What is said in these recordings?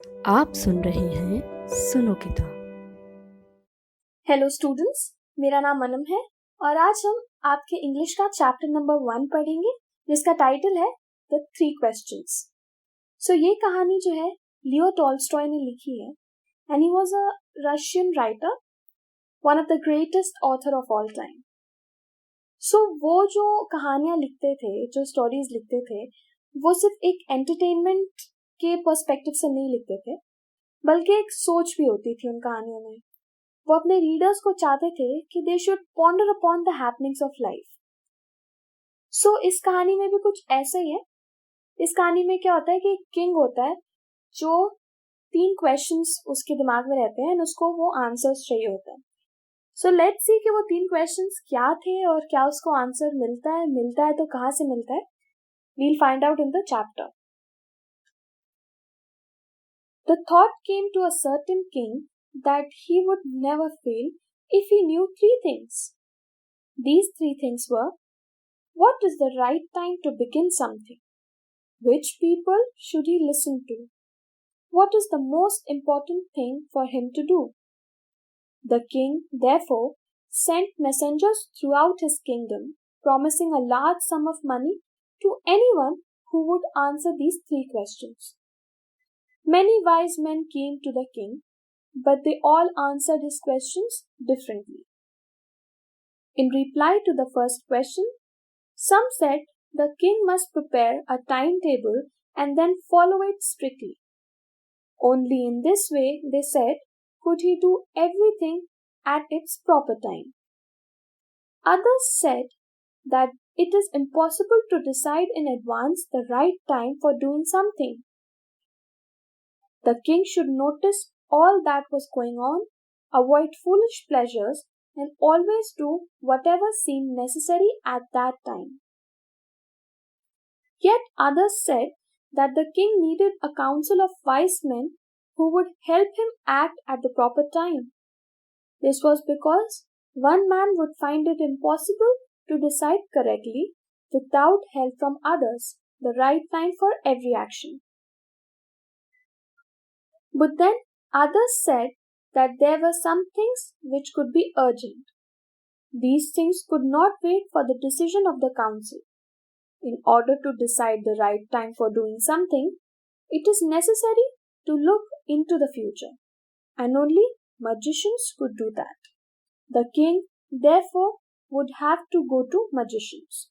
आप सुन रहे हैं सुनो किताब। हेलो स्टूडेंट्स, मेरा नाम अनम है और आज हम आपके इंग्लिश का चैप्टर नंबर 1 पढ़ेंगे जिसका टाइटल है द 3 क्वेश्चंस। सो ये कहानी जो है लियो टॉल्स्टॉय ने लिखी है and he was a Russian writer, one of the greatest author of all time. So वो जो कहानियां लिखते थे, जो स्टोरीज लिखते थे, वो सिर्फ एक एंटरटेनमेंट के पर्सपेक्टिव से नहीं लिखते थे, बल्कि एक सोच भी होती थी उन कहानियों में। वो अपने रीडर्स को चाहते थे कि they should ponder upon the happenings of life. So इस कहानी में भी कुछ ऐसा ही है। इस कहानी में क्या होता है कि एक किंग होता है जो 3 क्वेश्चंस उसके दिमाग में रहते हैं और उसको वो आंसर्स चाहिए होता है। सो लेट्स सी कि वो 3 क्वेश्चंस क्या थे और क्या उसको आंसर मिलता है तो कहाँ से मिलता है। We'll find out in the chapter. The thought came to a certain king that he would never fail if he knew 3 things. These 3 things were: what is the right time to begin something? Which people should he listen to? What is the most important thing for him to do? The king, therefore, sent messengers throughout his kingdom, promising a large sum of money to anyone who would answer these 3 questions. Many wise men came to the king, but they all answered his questions differently. In reply to the first question, some said the king must prepare a timetable and then follow it strictly. Only in this way, they said, could he do everything at its proper time. Others said that it is impossible to decide in advance the right time for doing something. The king should notice all that was going on, avoid foolish pleasures, and always do whatever seemed necessary at that time. Yet others said that the king needed a council of wise men who would help him act at the proper time. This was because one man would find it impossible to decide correctly without help from others, the right time for every action. But then others said that there were some things which could be urgent. These things could not wait for the decision of the council. In order to decide the right time for doing something, it is necessary to look into the future, and only magicians could do that. The king, therefore, would have to go to magicians.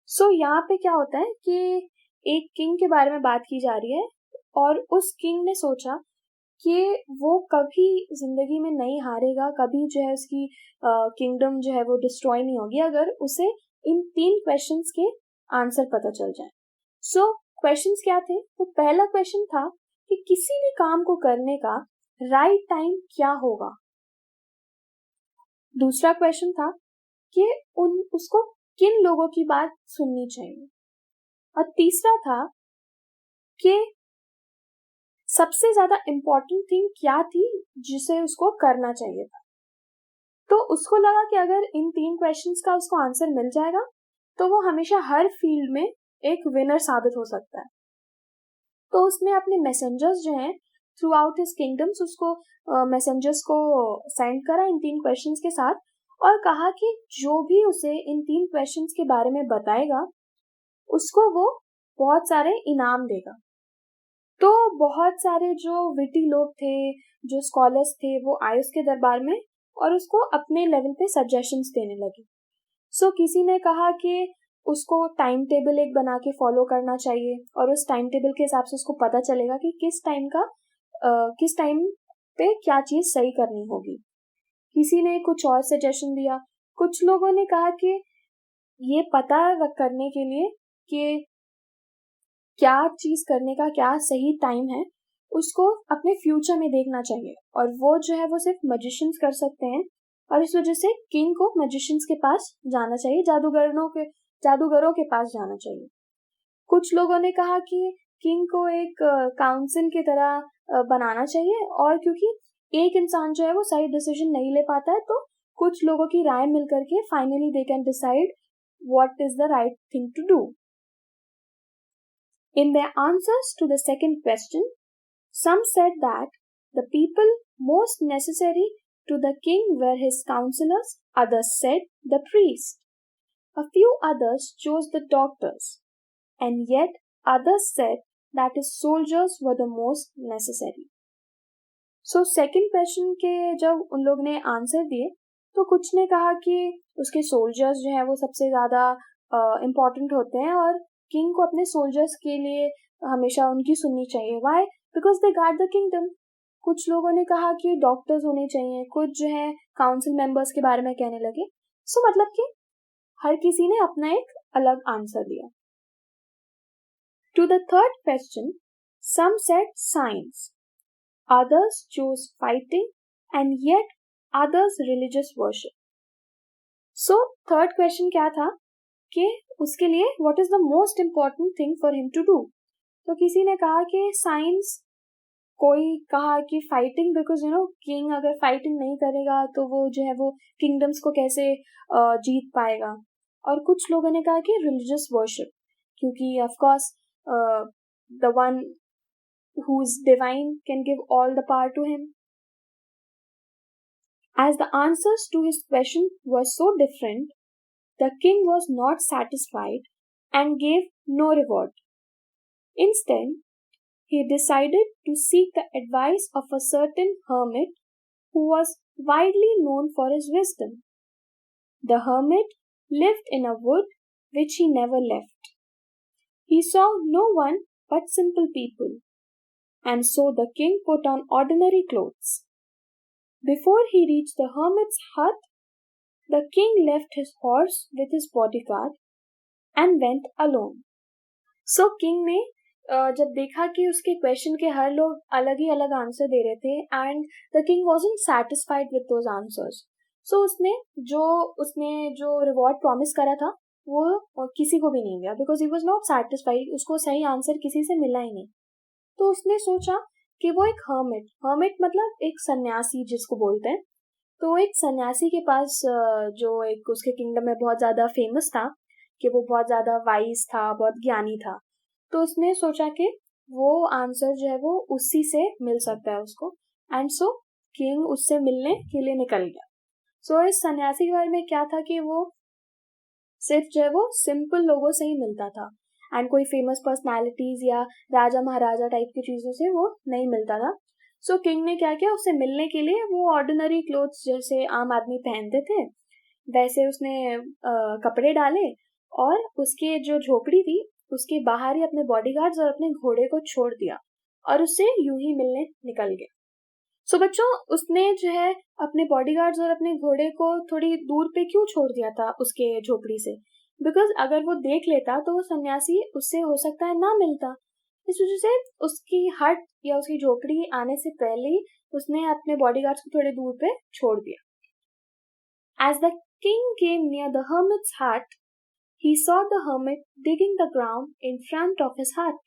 So यहाँ पे क्या होता है कि एक king के बारे में बात की जा रही है और उस किंग ने सोचा कि वो कभी जिंदगी में नहीं हारेगा, कभी जो है उसकी किंगडम जो है वो डिस्ट्रॉय नहीं होगी अगर उसे इन 3 क्वेश्चंस के आंसर पता चल जाए। सो क्वेश्चंस क्या थे? तो पहला क्वेश्चन था कि किसी भी काम को करने का राइट टाइम क्या होगा। दूसरा क्वेश्चन था कि उसको किन लोगों की बात सुननी चाहिए। और तीसरा था कि सबसे ज्यादा इम्पोर्टेंट थिंग क्या थी जिसे उसको करना चाहिए था। तो उसको लगा कि अगर इन 3 क्वेश्चंस का उसको आंसर मिल जाएगा तो वो हमेशा हर फील्ड में एक विनर साबित हो सकता है। तो उसने अपने मैसेंजर्स जो हैं थ्रू आउट हिज किंगडम्स, उसको मैसेंजर्स को सेंड करा इन 3 क्वेश्चंस के साथ और कहा कि जो भी उसे इन 3 क्वेश्चंस के बारे में बताएगा उसको वो बहुत सारे इनाम देगा। तो बहुत सारे जो विटी लोग थे, जो स्कॉलर्स थे, वो आए उसके दरबार में और उसको अपने लेवल पे सजेशंस देने लगे। सो किसी ने कहा कि उसको टाइम टेबल एक बना के फॉलो करना चाहिए और उस टाइम टेबल के हिसाब से उसको पता चलेगा कि किस टाइम पे क्या चीज सही करनी होगी। किसी ने कुछ और सजेशन दिया। कुछ लोगों ने कहा कि ये पता करने के लिए कि क्या चीज करने का क्या सही टाइम है उसको अपने फ्यूचर में देखना चाहिए और वो जो है वो सिर्फ मैजिशियंस कर सकते हैं और इस वजह से किंग को मैजिशियंस के पास जाना चाहिए, जादूगरों के पास जाना चाहिए। कुछ लोगों ने कहा कि किंग को एक काउंसिल की तरह बनाना चाहिए और क्योंकि एक इंसान जो है वो सही डिसीजन नहीं ले पाता है तो कुछ लोगों की राय मिलकर के finally they can decide what is the right thing to do. In their answers to the second question, Some said that the people most necessary to the king were his counselors, others said the priest. A few others chose the doctors, and yet others said that his soldiers were the most necessary. So second question के जब उन लोग ने answer दिए तो कुछ ने कहा कि उसके सोल्जर्स जो है वो सबसे ज़्यादा इम्पोर्टेंट होते हैं और किंग को अपने सोल्जर्स के लिए हमेशा उनकी सुननी चाहिए. Why? Because they guard the kingdom. कुछ लोगों ने कहा कि डॉक्टर्स होने चाहिए, कुछ जो है काउंसिल मेंबर्स के बारे में कहने लगे. सो मतलब कि हर किसी ने अपना एक अलग आंसर दिया. To the third question, some said science, others chose fighting, and yet others religious worship. So third question क्या था कि उसके लिए what is the most important thing for him to do. तो किसी ने कहा कि साइंस, कोई कहा कि फाइटिंग, बिकॉज किंग अगर फाइटिंग नहीं करेगा तो वो जो है वो किंगडम्स को कैसे जीत पाएगा. और कुछ लोगों ने कहा कि रिलीजियस वर्शिप, क्योंकि of course the one who is divine can give all the power to him. As the answers to his question were so different, the king was not satisfied and gave no reward. Instead, he decided to seek the advice of a certain hermit who was widely known for his wisdom. The hermit lived in a wood which he never left. He saw no one but simple people, and so the king put on ordinary clothes. Before he reached the hermit's hut, the king left his horse with his bodyguard and went alone. So king ने जब देखा कि उसके question के हर लोग अलग ही अलग answer दे रहे थे and the king wasn't satisfied with those answers. So उसने जो रिवॉर्ड प्रॉमिस करा था वो किसी को भी नहीं दिया, because he was not satisfied. उसको सही आंसर किसी से मिला ही नहीं. तो उसने सोचा कि वो एक हर्मिट मतलब एक सन्यासी जिसको बोलते हैं. तो एक सन्यासी के पास जो एक उसके किंगडम में बहुत ज़्यादा फेमस था कि वो बहुत ज़्यादा वाइज था, बहुत ज्ञानी था. तो उसने सोचा कि वो आंसर जो है वो उसी से मिल सकता है उसको. एंड सो किंग उससे मिलने के लिए निकल गया. सो इस सन्यासी के बारे में क्या था कि वो सिर्फ जो है वो सिंपल लोगों से ही मिलता था एंड कोई फेमस पर्सनालिटीज या राजा महाराजा टाइप की चीज़ों से वो नहीं मिलता था. सो किंग ने क्या किया, उससे मिलने के लिए वो ऑर्डिनरी क्लोथ्स जैसे आम आदमी पहनते थे वैसे उसने कपड़े डाले और उसके जो झोपड़ी थी उसके बाहर ही अपने बॉडीगार्ड्स और अपने घोड़े को छोड़ दिया और उससे यूं ही मिलने निकल गए. सो बच्चों, उसने जो है अपने बॉडीगार्ड्स और अपने घोड़े को थोड़ी दूर पे क्यों छोड़ दिया था उसके झोपड़ी से? बिकॉज अगर वो देख लेता तो वो सन्यासी उससे हो सकता है ना मिलता. इस वजह से उसकी हट या उसकी झोपड़ी आने से पहले ही उसने अपने बॉडीगार्ड्स को थोड़े दूर पे छोड़ दिया. As the king came near the hermit's hut, he saw the hermit digging the ground in front of his hut.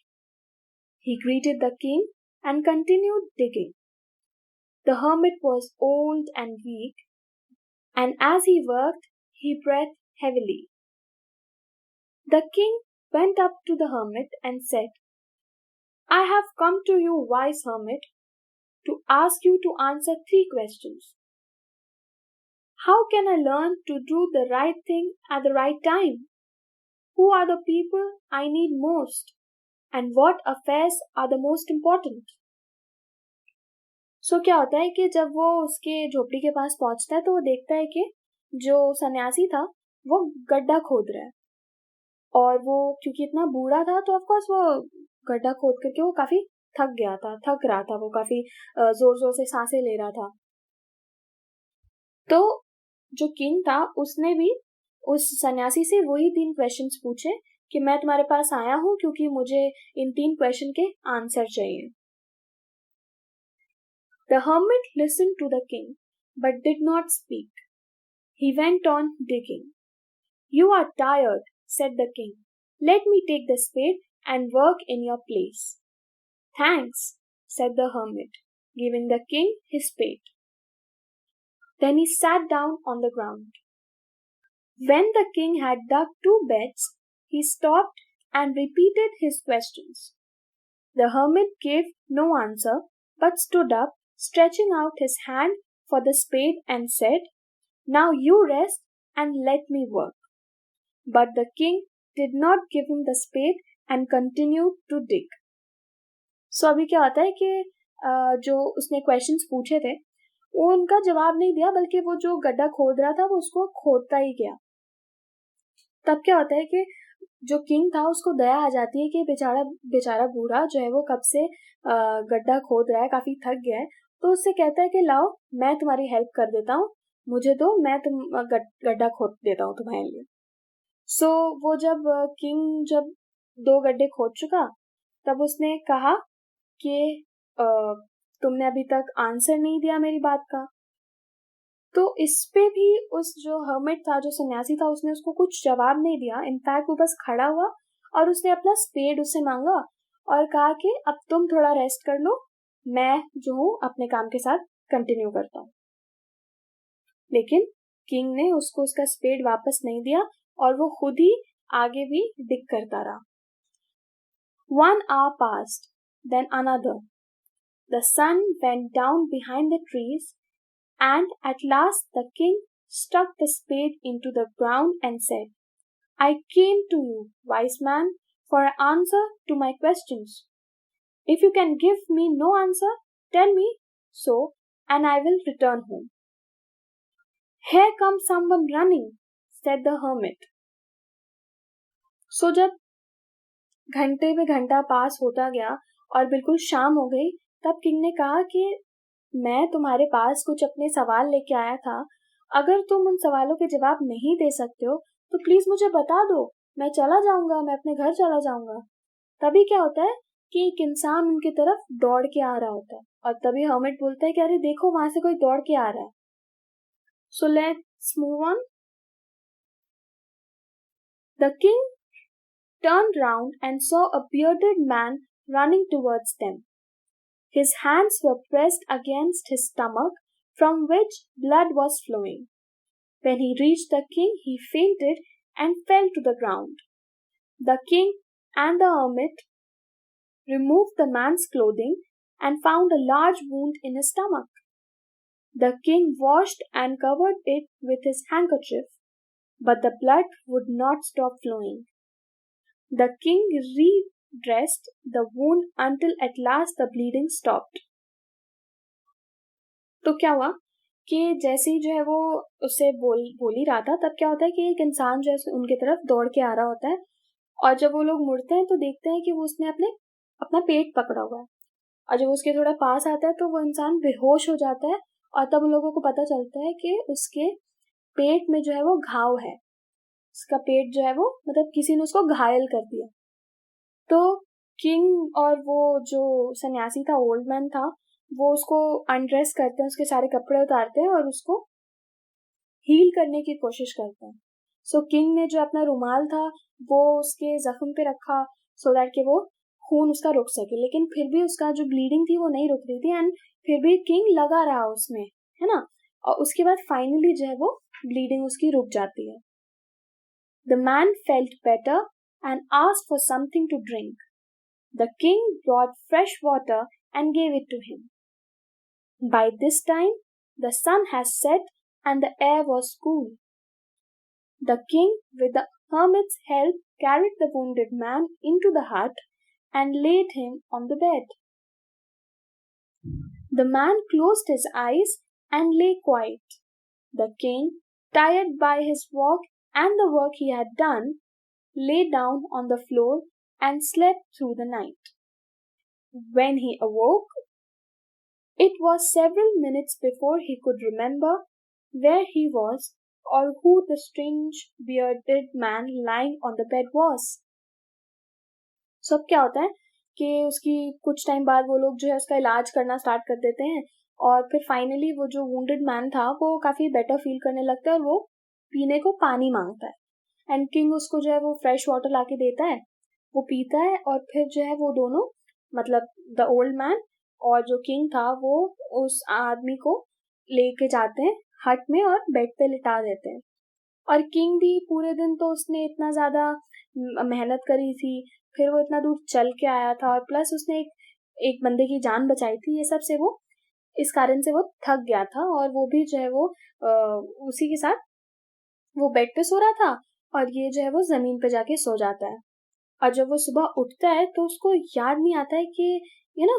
He greeted the king and continued digging. The hermit was old and weak, and as he worked, he breathed heavily. The king went up to the hermit and said, "I have come to you, wise hermit, to ask you to answer 3 questions. How can I learn to do the right thing at the right time? Who are the people I need most? And what affairs are the most important?" सो क्या होता है कि जब वो उसके झोपड़ी के पास पहुंचता है तो वो देखता है कि जो सन्यासी था वो गड्ढा खोद रहा है और वो क्योंकि इतना बूढ़ा था तो ऑफकोर्स वो गड्ढा खोद करके वो काफी थक रहा था, वो काफी जोर जोर से सांसें ले रहा था. तो जो किंग था उसने भी उस सन्यासी से वही 3 क्वेश्चंस पूछे कि मैं तुम्हारे पास आया हूं क्योंकि मुझे इन 3 क्वेश्चन के आंसर चाहिए. The hermit listened to the king, but did not speak. He went on digging. "You are tired," said the king. "Let me take the spade and work in your place." "Thanks," said the hermit, giving the king his spade. Then he sat down on the ground. When the king had dug 2 beds, he stopped and repeated his questions. The hermit gave no answer, but stood up, stretching out his hand for the spade, and said, "Now you rest and let me work." But the king did not give him the spade and continued to dig. So अभी क्या होता है कि जो उसने questions पूछे थे वो उनका जवाब नहीं दिया, बल्कि वो जो गड्ढा खोद रहा था वो उसको खोदता ही गया। तब क्या होता है कि जो किंग था उसको दया आ जाती है कि बेचारा बेचारा बूढ़ा जो है वो कब से गड्ढा खोद रहा है, काफी थक गया है। तो उससे कहता है कि लाओ मैं तुम्हारी हेल्प कर देता हूँ, मुझे दो, मैं तुम गड्ढा खोद देता हूँ तुम्हारे लिए। सो वो जब किंग जब 2 गड्ढे खोद चुका तब उसने कहा कि तुमने अभी तक आंसर नहीं दिया मेरी बात का। तो इस पे भी उस जो हर्मिट था, जो सन्यासी था, उसने उसको कुछ जवाब नहीं दिया। इनफैक्ट वो बस खड़ा हुआ और उसने अपना स्पेड उससे मांगा और कहा कि अब तुम थोड़ा रेस्ट कर लो, मैं जो हूँ अपने काम के साथ कंटिन्यू करता हूँ। लेकिन किंग ने उसको उसका स्पेड वापस नहीं दिया और वो खुद ही आगे भी डिग करता रहा। 1 hour passed, then another. The sun went down behind the trees, and at last the king stuck the spade into the ground and said, "I came to you, wise man, for an answer to my questions. If you can give me no answer, tell me so, and I will return home." "Here comes someone running," said the hermit. So जब घंटे पे घंटा पास होता गया और बिल्कुल शाम हो गई, तब किंग ने कहा कि मैं तुम्हारे पास कुछ अपने सवाल लेके आया था। अगर तुम उन सवालों के जवाब नहीं दे सकते हो तो प्लीज मुझे बता दो, मैं चला जाऊंगा, मैं अपने घर चला जाऊंगा। तभी क्या होता है कि एक इंसान उनकी तरफ दौड़ के आ रहा होता है और तभी हर्मिट बोलता है कि अरे देखो वहां से कोई दौड़ के आ रहा है। So let's move on. The king turned round and saw a bearded man running towards them. His hands were pressed against his stomach, from which blood was flowing. When he reached the king, he fainted and fell to the ground. The king and the hermit removed the man's clothing and found a large wound in his stomach. The king washed and covered it with his handkerchief, but the blood would not stop flowing. The king redressed the wound until at last the bleeding stopped. तो क्या हुआ कि जैसे ही जो है वो उससे बोल ही रहा था, तब क्या होता है कि एक इंसान जो है उनकी तरफ दौड़ के आ रहा होता है और जब वो लोग मुड़ते हैं तो देखते हैं कि वो उसने अपना पेट पकड़ा हुआ है और जब उसके थोड़ा पास आता है तो वो इंसान बेहोश हो जाता है और तब उन लोगों को पता चलता है कि उसके पेट में जो है वो घाव है, उसका पेट जो है वो मतलब किसी ने उसको घायल कर दिया। तो किंग और वो जो सन्यासी था, ओल्ड मैन था, वो उसको अनड्रेस करते हैं, उसके सारे कपड़े उतारते हैं और उसको हील करने की कोशिश करते हैं। सो किंग ने जो अपना रुमाल था वो उसके जख्म पे रखा सो दैट कि वो खून उसका रुक सके, लेकिन फिर भी उसका जो ब्लीडिंग थी वो नहीं रुक रही थी एंड फिर भी किंग लगा रहा उसमें, है ना। और उसके बाद फाइनली जो है वो ब्लीडिंग उसकी रुक जाती है। The man felt better and asked for something to drink. The king brought fresh water and gave it to him. By this time, the sun had set and the air was cool. The king, with the hermit's help, carried the wounded man into the hut and laid him on the bed. The man closed his eyes and lay quiet. The king, tired by his walk and the work he had done, lay down on the floor and slept through the night. When he awoke, it was several minutes before he could remember where he was or who the strange bearded man lying on the bed was. So अब क्या होता है कि उसकी कुछ time बाद वो लोग जो है उसका इलाज करना स्टार्ट कर देते हैं और फिर फाइनली वो जो वुंडेड मैन था वो काफी बेटर फील करने लगता है और वो पीने को पानी मांगता है एंड किंग उसको जो है वो फ्रेश वाटर लाके देता है, वो पीता है और फिर जो है वो दोनों मतलब द ओल्ड मैन और जो किंग था वो उस आदमी को लेके जाते हैं हट में और बेड पे लिटा देते हैं। और किंग भी पूरे दिन तो उसने इतना ज्यादा मेहनत करी थी, फिर वो इतना दूर चल के आया था, और प्लस उसने एक बंदे की जान बचाई थी। ये सब से वो इस कारण से वो थक गया था, और वो भी जो है वो उसी के साथ वो बेड पे सो रहा था, और ये जो है वो जमीन पे जाके सो जाता है। और जब वो सुबह उठता है तो उसको याद नहीं आता है कि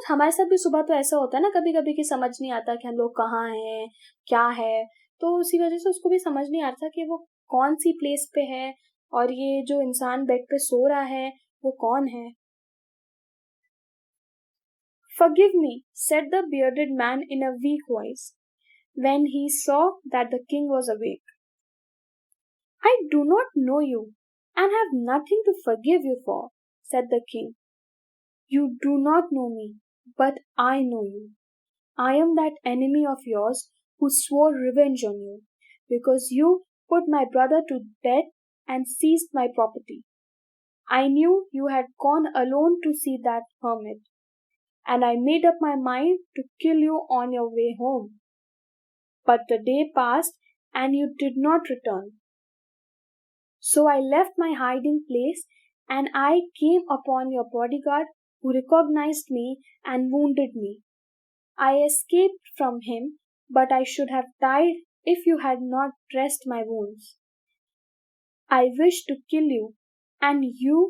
हमारे साथ भी सुबह तो ऐसा होता है ना कभी कभी कि समझ नहीं आता कि हम लोग कहाँ हैं, क्या है। तो उसी वजह से उसको भी समझ नहीं आ रहा था कि वो कौन सी प्लेस पे है, और ये जो इंसान बेड पे सो रहा है वो कौन है। "Forgive me," said the bearded man in a weak voice, when he saw that the king was awake. "I do not know you, and have nothing to forgive you for," said the king. "You do not know me, but I know you. I am that enemy of yours who swore revenge on you, because you put my brother to death and seized my property. I knew you had gone alone to see that hermit, and I made up my mind to kill you on your way home. But the day passed, and you did not return. So I left my hiding place, and I came upon your bodyguard, who recognized me and wounded me. I escaped from him, but I should have died if you had not dressed my wounds. I wished to kill you, and you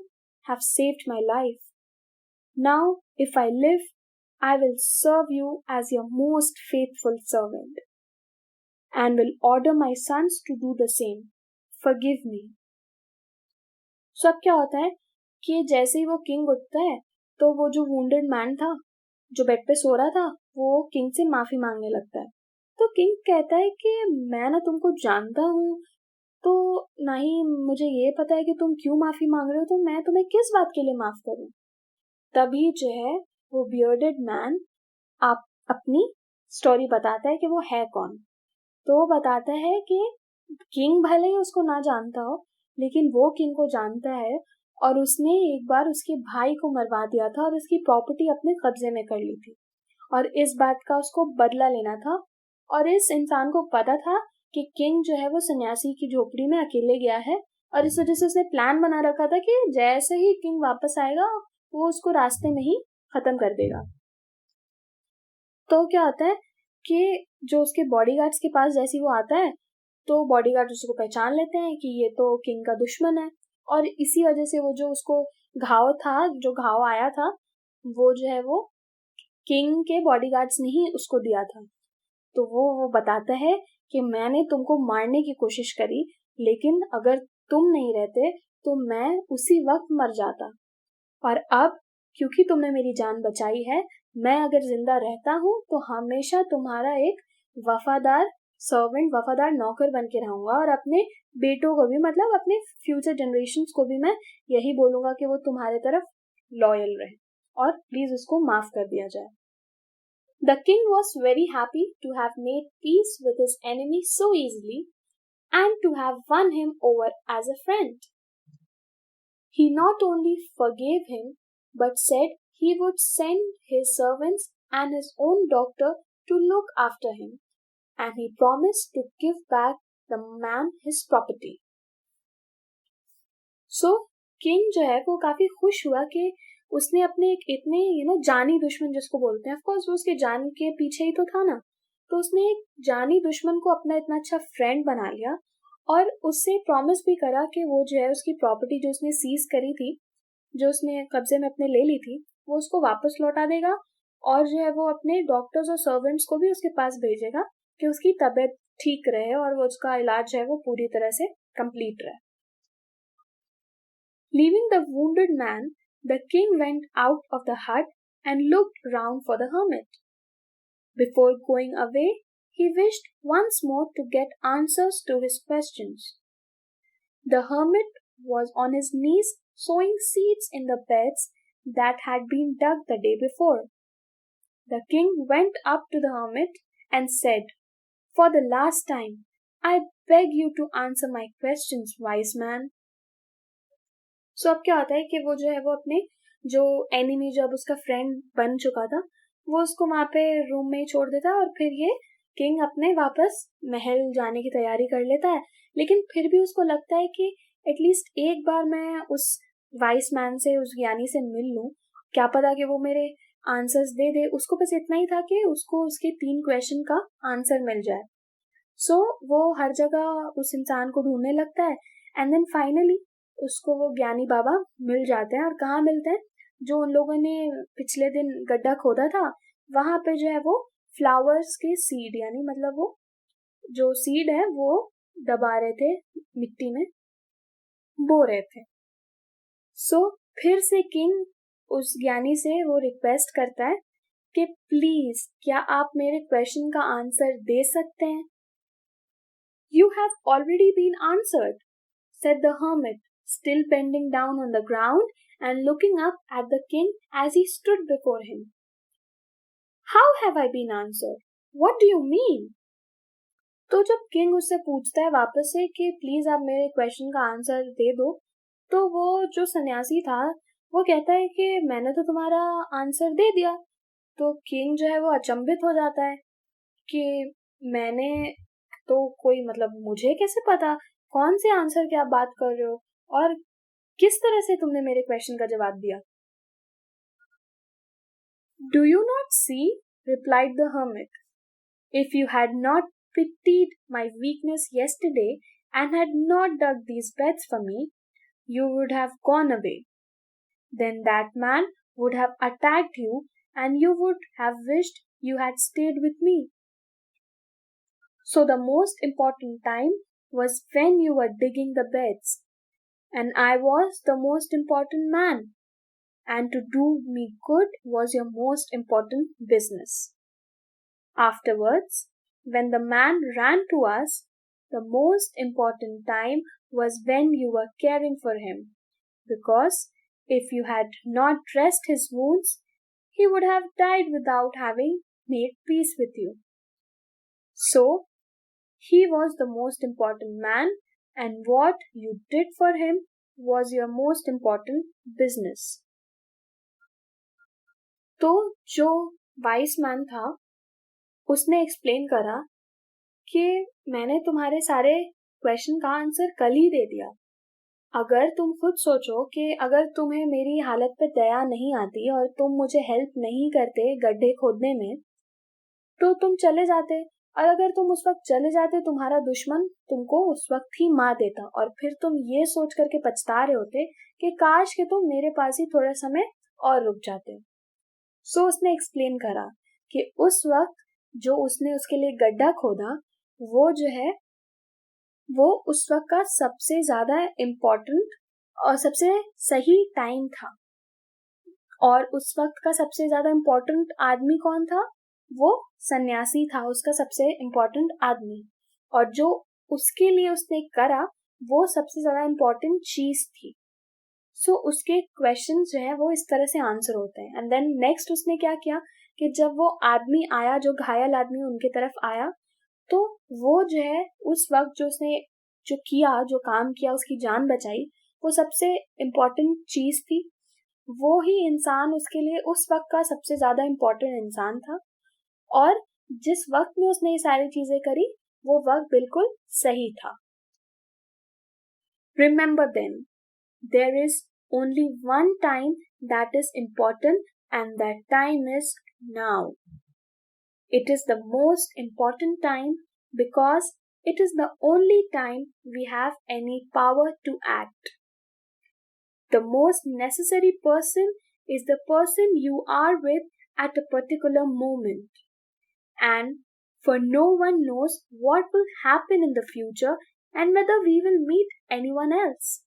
have saved my life. Now, if I live, I will serve you as your most faithful servant, and will order my sons to do the same. Forgive me." सो अब क्या होता है कि जैसे ही वो king उठता है तो वो जो वुंडेड मैन था जो बेड पे सो रहा था वो किंग से माफी मांगने लगता है। तो किंग कहता है कि मैं ना तुमको जानता हूँ, तो ना ही मुझे ये पता है कि तुम क्यों माफी मांग रहे हो, तो मैं तुम्हें किस बात के लिए माफ करूं। तभी जो है वो बियर्डेड मैन आप अपनी स्टोरी बताता है कि वो है कौन। तो वो बताता है कि किंग भले ही उसको ना जानता हो, लेकिन वो किंग को जानता है, और उसने एक बार उसके भाई को मरवा दिया था और उसकी प्रॉपर्टी अपने कब्जे में कर ली थी, और इस बात का उसको बदला लेना था। और इस इंसान को पता था कि किंग जो है वो सन्यासी की झोपड़ी में अकेले गया है, और इस वजह से उसने प्लान बना रखा था कि जैसे ही किंग वापस आएगा वो उसको रास्ते में ही खत्म कर देगा। तो क्या होता है कि जो उसके बॉडीगार्ड्स के पास जैसे वो आता है तो बॉडीगार्ड उसको पहचान लेते हैं कि ये तो किंग का दुश्मन है, और इसी वजह से वो जो उसको जो घाव आया था वो जो है वो किंग के बॉडीगार्ड्स ने ही उसको दिया था। तो वो बताता है कि मैंने तुमको मारने की कोशिश करी, लेकिन अगर तुम नहीं रहते तो मैं उसी वक्त मर जाता, और अब क्योंकि तुमने मेरी जान बचाई है, मैं अगर जिंदा रहता हूँ तो हमेशा तुम्हारा एक वफादार सर्वेंट, वफादार नौकर बन के रहूंगा, और अपने बेटों को भी, मतलब अपने फ्यूचर जनरेशंस को भी मैं यही बोलूंगा कि वो तुम्हारे तरफ लॉयल रहे, और प्लीज उसको माफ कर दिया जाए। The king was very happy to have made peace with his enemy so easily, and to have won him over as a friend. He not only forgave him, but said he would send his servants and his own doctor to look after him, and he promised to give back the man his property. So, king जो है वो काफी खुश हुआ कि उसने अपने एक इतने जानी दुश्मन जिसको बोलते हैं, ऑफ कोर्स वो उसके जान के पीछे ही तो था ना, तो उसने एक जानी दुश्मन को अपना इतना अच्छा फ्रेंड बना लिया, और उससे प्रॉमिस भी करा कि वो जो है उसकी प्रॉपर्टी जो उसने सीज करी थी, जो उसने कब्जे में अपने ले ली थी, वो उसको वापस लौटा देगा, और जो है वो अपने डॉक्टर्स और सर्वेंट्स को भी उसके पास भेजेगा कि उसकी तबीयत ठीक रहे और वो उसका इलाज जो है वो पूरी तरह से कंप्लीट रहे। Leaving the wounded man, the king went out of the hut and looked round for the hermit. Before going away, he wished once more to get answers to his questions. The hermit was on his knees sowing seeds in the beds that had been dug the day before. The king went up to the hermit and said, "For the last time, I beg you to answer my questions, wise man." सो अब क्या होता है कि वो जो है वो अपने जो एनिमी, जो अब उसका फ्रेंड बन चुका था, वो उसको वहां पे रूम में ही छोड़ देता है, और फिर ये किंग अपने वापस महल जाने की तैयारी कर लेता है। लेकिन फिर भी उसको लगता है कि एटलीस्ट एक बार मैं उस वाइस मैन से, उस ज्ञानी से मिल लूं, क्या पता कि वो मेरे आंसर्स दे दे। उसको बस इतना ही था कि उसको उसके 3 क्वेश्चन का आंसर मिल जाए। सो वो हर जगह उस इंसान को ढूंढने लगता है एंड देन फाइनली उसको वो ज्ञानी बाबा मिल जाते हैं। और कहाँ मिलते हैं? जो उन लोगों ने पिछले दिन गड्ढा खोदा था वहां पे जो है वो फ्लावर्स के सीड, यानी मतलब वो जो सीड है वो दबा रहे थे मिट्टी में, बो रहे थे। सो फिर से किंग उस ज्ञानी से वो रिक्वेस्ट करता है कि प्लीज क्या आप मेरे क्वेश्चन का आंसर दे सकते हैं? You have already been answered, said the hermit, still bending down on the ground and looking up at the king as he stood before him. How have I been answered? What do you mean? तो जब king उससे पूछता है वापस से कि please आप मेरे क्वेश्चन का आंसर दे दो, तो वो जो सन्यासी था वो कहता है कि मैंने तो तुम्हारा आंसर दे दिया। तो किंग जो है वो अचंभित हो जाता है कि मैंने तो कोई, मतलब मुझे कैसे पता कौन से आंसर की आप बात कर रहे हो और किस तरह से तुमने मेरे क्वेश्चन का जवाब दिया? Do you not see, replied the hermit, if you had not pitied my weakness yesterday and had not dug these beds for me, you would have gone away. Then that man would have attacked you and you would have wished you had stayed with me. So the most important time was when you were digging the beds, and I was the most important man, and to do me good was your most important business. Afterwards, when the man ran to us, the most important time was when you were caring for him, because if you had not dressed his wounds, he would have died without having made peace with you. So, he was the most important man, and what you did for him was your most important business. तो जो vice man था उसने explain करा कि मैंने तुम्हारे सारे question का आंसर कल ही दे दिया। अगर तुम खुद सोचो कि अगर तुम्हें मेरी हालत पे दया नहीं आती और तुम मुझे हेल्प नहीं करते गड्ढे खोदने में, तो तुम चले जाते, और अगर तुम उस वक्त चले जाते तुम्हारा दुश्मन तुमको उस वक्त ही मार देता, और फिर तुम ये सोच करके पछता रहे होते कि काश के तुम मेरे पास ही थोड़ा समय और रुक जाते। सो उसने एक्सप्लेन करा कि उस वक्त जो उसने उसके लिए गड्ढा खोदा वो जो है वो उस वक्त का सबसे ज्यादा इम्पोर्टेंट और सबसे सही टाइम था। और उस वक्त का सबसे ज्यादा इम्पोर्टेंट आदमी कौन था? वो सन्यासी था, उसका सबसे इम्पोर्टेंट आदमी। और जो उसके लिए उसने करा वो सबसे ज्यादा इम्पोर्टेंट चीज थी। सो उसके क्वेश्चन जो है वो इस तरह से आंसर होते हैं। एंड देन नेक्स्ट उसने क्या किया कि जब वो आदमी आया, जो घायल आदमी उनके तरफ आया, तो वो जो है उस वक्त जो उसने जो किया, जो काम किया, उसकी जान बचाई, वो सबसे इम्पोर्टेंट चीज थी। वो ही इंसान उसके लिए उस वक्त का सबसे ज्यादा इम्पोर्टेंट इंसान था। और जिस वक्त में उसने ये सारी चीजें करी वो वक्त बिल्कुल सही था। Remember then, there is only one time that is important, and that time is now. It is the most important time because it is the only time we have any power to act. The most necessary person is the person you are with at a particular moment. And for no one knows what will happen in the future and whether we will meet anyone else.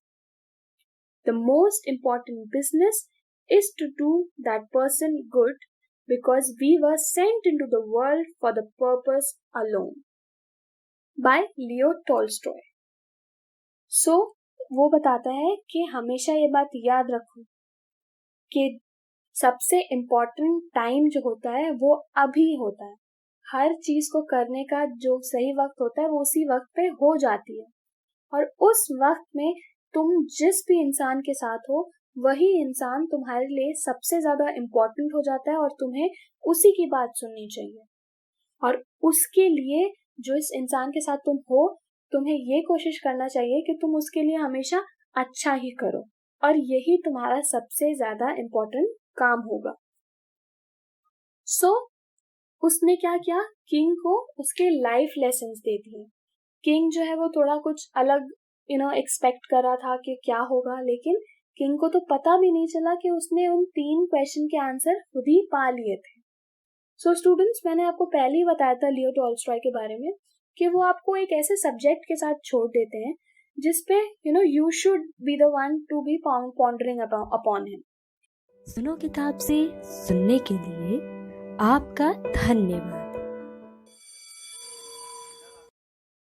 The most important business is to do that person good because we were sent into the world for the purpose alone. By Leo Tolstoy. So, वो बताता है कि हमेशा ये बात याद रखो कि सबसे इम्पोर्टेंट टाइम जो होता है वो अभी होता है। हर चीज को करने का जो सही वक्त होता है वो उसी वक्त पे हो जाती है। और उस वक्त में तुम जिस भी इंसान के साथ हो वही इंसान तुम्हारे लिए सबसे ज्यादा इम्पोर्टेंट हो जाता है और तुम्हें उसी की बात सुननी चाहिए। और उसके लिए जो इस इंसान के साथ तुम हो, तुम्हें ये कोशिश करना चाहिए कि तुम उसके लिए हमेशा अच्छा ही करो। और यही तुम्हारा सबसे ज्यादा इम्पोर्टेंट काम होगा। सो उसने क्या किया, किंग को उसके लाइफ लेसन्स दे दिए। किंग जो है वो थोड़ा कुछ अलग एक्सपेक्ट कर रहा था कि क्या होगा, लेकिन किंग को तो पता भी नहीं चला कि उसने उन 3 क्वेश्चन के आंसर खुद ही पा लिए थे। सो स्टूडेंट्स, मैंने आपको पहले ही बताया था लियो टॉल्स्टॉय के बारे में कि वो आपको एक ऐसे सब्जेक्ट के साथ छोड़ देते हैं जिसपे you should be the one to be pondering upon him. सुनो किताब से सुनने के लिए आपका धन्यवाद।